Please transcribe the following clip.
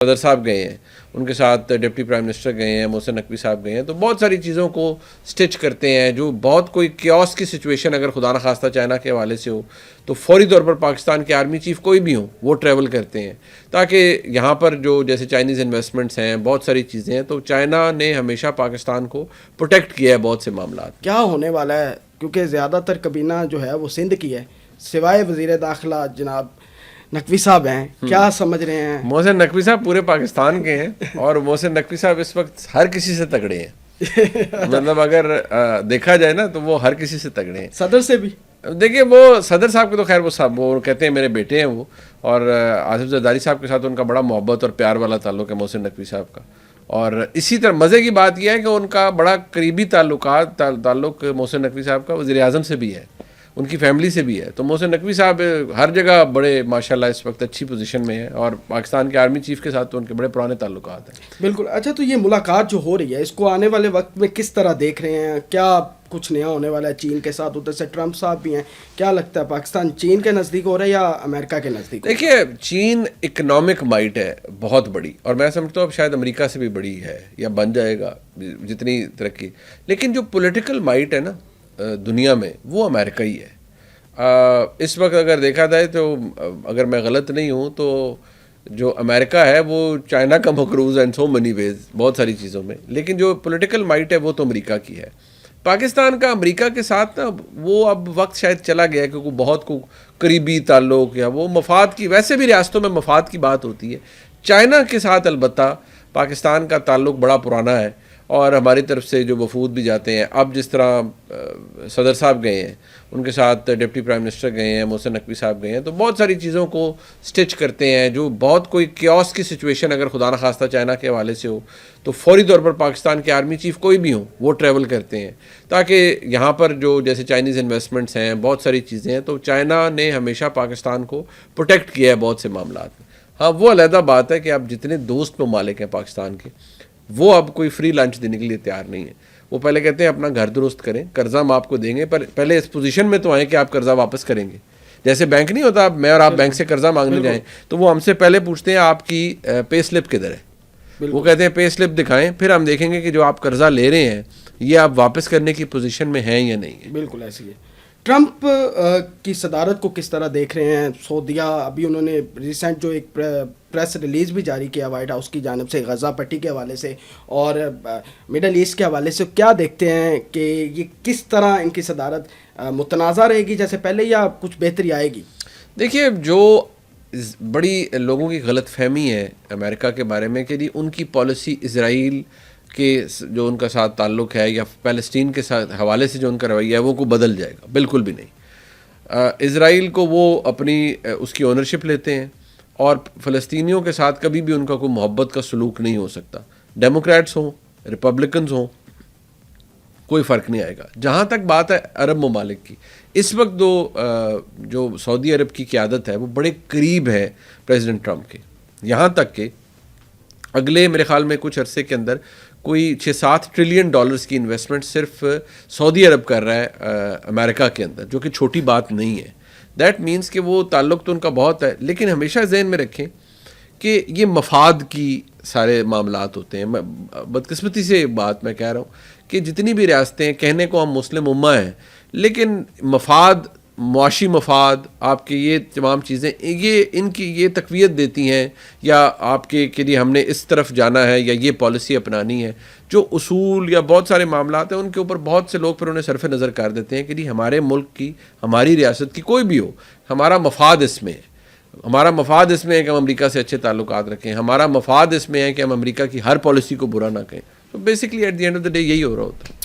صدر صاحب گئے ہیں، ان کے ساتھ ڈپٹی پرائم منسٹر گئے ہیں، محسن نقوی صاحب گئے ہیں، تو بہت ساری چیزوں کو سٹچ کرتے ہیں. جو بہت کوئی کیوس کی سچویشن اگر خدا نخواستہ چائنا کے حوالے سے ہو تو فوری طور پر پاکستان کے آرمی چیف کوئی بھی ہوں وہ ٹریول کرتے ہیں تاکہ یہاں پر جو جیسے چائنیز انویسٹمنٹس ہیں، بہت ساری چیزیں ہیں، تو چائنا نے ہمیشہ پاکستان کو پروٹیکٹ کیا ہے بہت سے معاملات. کیا ہونے والا ہے؟ کیونکہ زیادہ تر کابینہ جو ہے وہ سندھ کی ہے، سوائے وزیر داخلہ جناب نقوی صاحب ہیں. کیا سمجھ رہے ہیں؟ محسن نقوی صاحب پورے پاکستان کے ہیں اور محسن نقوی صاحب اس وقت ہر کسی سے تگڑے ہیں. مطلب اگر دیکھا جائے نا تو وہ ہر کسی سے تگڑے ہیں. صدر سے بھی دیکھیے، وہ صدر صاحب کے تو خیر وہ کہتے ہیں میرے بیٹے ہیں وہ، اور آصف زرداری صاحب کے ساتھ ان کا بڑا محبت اور پیار والا تعلق ہے محسن نقوی صاحب کا. اور اسی طرح مزے کی بات یہ ہے کہ ان کا بڑا قریبی تعلق محسن نقوی صاحب کا وزیر اعظم سے بھی ہے، ان کی فیملی سے بھی ہے. تو محسن نقوی صاحب ہر جگہ بڑے ماشاءاللہ اس وقت اچھی پوزیشن میں ہیں، اور پاکستان کے آرمی چیف کے ساتھ تو ان کے بڑے پرانے تعلقات ہیں. بالکل. اچھا، تو یہ ملاقات جو ہو رہی ہے اس کو آنے والے وقت میں کس طرح دیکھ رہے ہیں؟ کیا کچھ نیا ہونے والا ہے چین کے ساتھ؟ ادھر سے ٹرمپ صاحب بھی ہیں. کیا لگتا ہے پاکستان چین کے نزدیک ہو رہا ہے یا امریکہ کے نزدیک؟ دیکھیے، چین اکنامک مائٹ ہے بہت بڑی، اور میں سمجھتا ہوں اب شاید امریکہ سے بھی بڑی ہے یا بن جائے گا جتنی ترقی. لیکن جو پولیٹیکل مائٹ ہے نا دنیا میں، وہ امریکہ ہی ہے. اس وقت اگر دیکھا جائے تو اگر میں غلط نہیں ہوں تو جو امریکہ ہے وہ چائنا کا مقروض ہے ان سو منی ویز، بہت ساری چیزوں میں. لیکن جو پولیٹیکل مائٹ ہے وہ تو امریکہ کی ہے. پاکستان کا امریکہ کے ساتھ نا وہ اب وقت شاید چلا گیا ہے، کیونکہ بہت کو قریبی تعلق یا وہ مفاد کی، ویسے بھی ریاستوں میں مفاد کی بات ہوتی ہے. چائنا کے ساتھ البتہ پاکستان کا تعلق بڑا پرانا ہے، اور ہماری طرف سے جو وفود بھی جاتے ہیں. اب جس طرح صدر صاحب گئے ہیں، ان کے ساتھ ڈپٹی پرائم منسٹر گئے ہیں، محسن نقوی صاحب گئے ہیں، تو بہت ساری چیزوں کو سٹچ کرتے ہیں. جو بہت کوئی کیوس کی سچویشن اگر خدا نخواستہ چائنا کے حوالے سے ہو تو فوری طور پر پاکستان کے آرمی چیف کوئی بھی ہوں وہ ٹریول کرتے ہیں تاکہ یہاں پر جو جیسے چائنیز انویسٹمنٹس ہیں، بہت ساری چیزیں ہیں، تو چائنا نے ہمیشہ پاکستان کو پروٹیکٹ کیا ہے بہت سے معاملات میں. ہاں، وہ علیحدہ بات ہے کہ اب جتنے دوست ممالک ہیں پاکستان کے، وہ اب کوئی فری لنچ دینے کے لیے تیار نہیں ہے. وہ پہلے کہتے ہیں اپنا گھر درست کریں، قرضہ ہم آپ کو دیں گے، پر پہلے اس پوزیشن میں تو آئیں کہ آپ قرضہ واپس کریں گے. جیسے بینک نہیں ہوتا، میں اور آپ بینک سے قرضہ مانگنے جائیں تو وہ ہم سے پہلے پوچھتے ہیں آپ کی پے سلپ کدھر ہے. وہ کہتے ہیں پے سلپ دکھائیں، پھر ہم دیکھیں گے کہ جو آپ قرضہ لے رہے ہیں یہ آپ واپس کرنے کی پوزیشن میں ہیں یا نہیں ہیں. بالکل ایسی ہے. ٹرمپ کی صدارت کو کس طرح دیکھ رہے ہیں؟ سعودیہ ابھی انہوں نے ریسنٹ جو ایک پریس ریلیز بھی جاری کیا وائٹ ہاؤس کی جانب سے غزہ پٹی کے حوالے سے اور مڈل ایسٹ کے حوالے سے، کیا دیکھتے ہیں کہ یہ کس طرح ان کی صدارت متنازع رہے گی جیسے پہلے، یا کچھ بہتری آئے گی؟ دیکھیے، جو بڑی لوگوں کی غلط فہمی ہے امریکہ کے بارے میں کہ جی ان کی پالیسی اسرائیل کے جو ان کا ساتھ تعلق ہے یا فلسطین کے ساتھ حوالے سے جو ان کا رویہ ہے وہ کو بدل جائے گا. بالکل بھی نہیں. اسرائیل کو وہ اپنی اس کی اونرشپ لیتے ہیں، اور فلسطینیوں کے ساتھ کبھی بھی ان کا کوئی محبت کا سلوک نہیں ہو سکتا. ڈیموکریٹس ہوں، ریپبلکنز ہوں، کوئی فرق نہیں آئے گا. جہاں تک بات ہے عرب ممالک کی، اس وقت جو سعودی عرب کی قیادت ہے وہ بڑے قریب ہے پریزیڈنٹ ٹرمپ کے. یہاں تک کہ اگلے میرے خیال میں کچھ عرصے کے اندر کوئی 6-7 ٹریلین ڈالرز کی انویسٹمنٹ صرف سعودی عرب کر رہا ہے امریکہ کے اندر، جو کہ چھوٹی بات نہیں ہے. دیٹ مینس کہ وہ تعلق تو ان کا بہت ہے، لیکن ہمیشہ ذہن میں رکھیں کہ یہ مفاد کی سارے معاملات ہوتے ہیں. بدقسمتی سے بات میں کہہ رہا ہوں کہ جتنی بھی ریاستیں ہیں، کہنے کو ہم مسلم امہ ہیں، لیکن مفاد، معاشی مفاد، آپ کے یہ تمام چیزیں یہ ان کی یہ تقویت دیتی ہیں، یا آپ کے کہ جی ہم نے اس طرف جانا ہے یا یہ پالیسی اپنانی ہے. جو اصول یا بہت سارے معاملات ہیں ان کے اوپر بہت سے لوگ پھر انہیں صرف نظر کر دیتے ہیں کہ جی ہمارے ملک کی، ہماری ریاست کی، کوئی بھی ہو، ہمارا مفاد اس میں ہے. ہمارا مفاد اس میں ہے کہ ہم امریکہ سے اچھے تعلقات رکھیں، ہمارا مفاد اس میں ہے کہ ہم امریکہ کی ہر پالیسی کو برا نہ کہیں. تو basically at the end of the day یہی ہو رہا ہوتا ہے.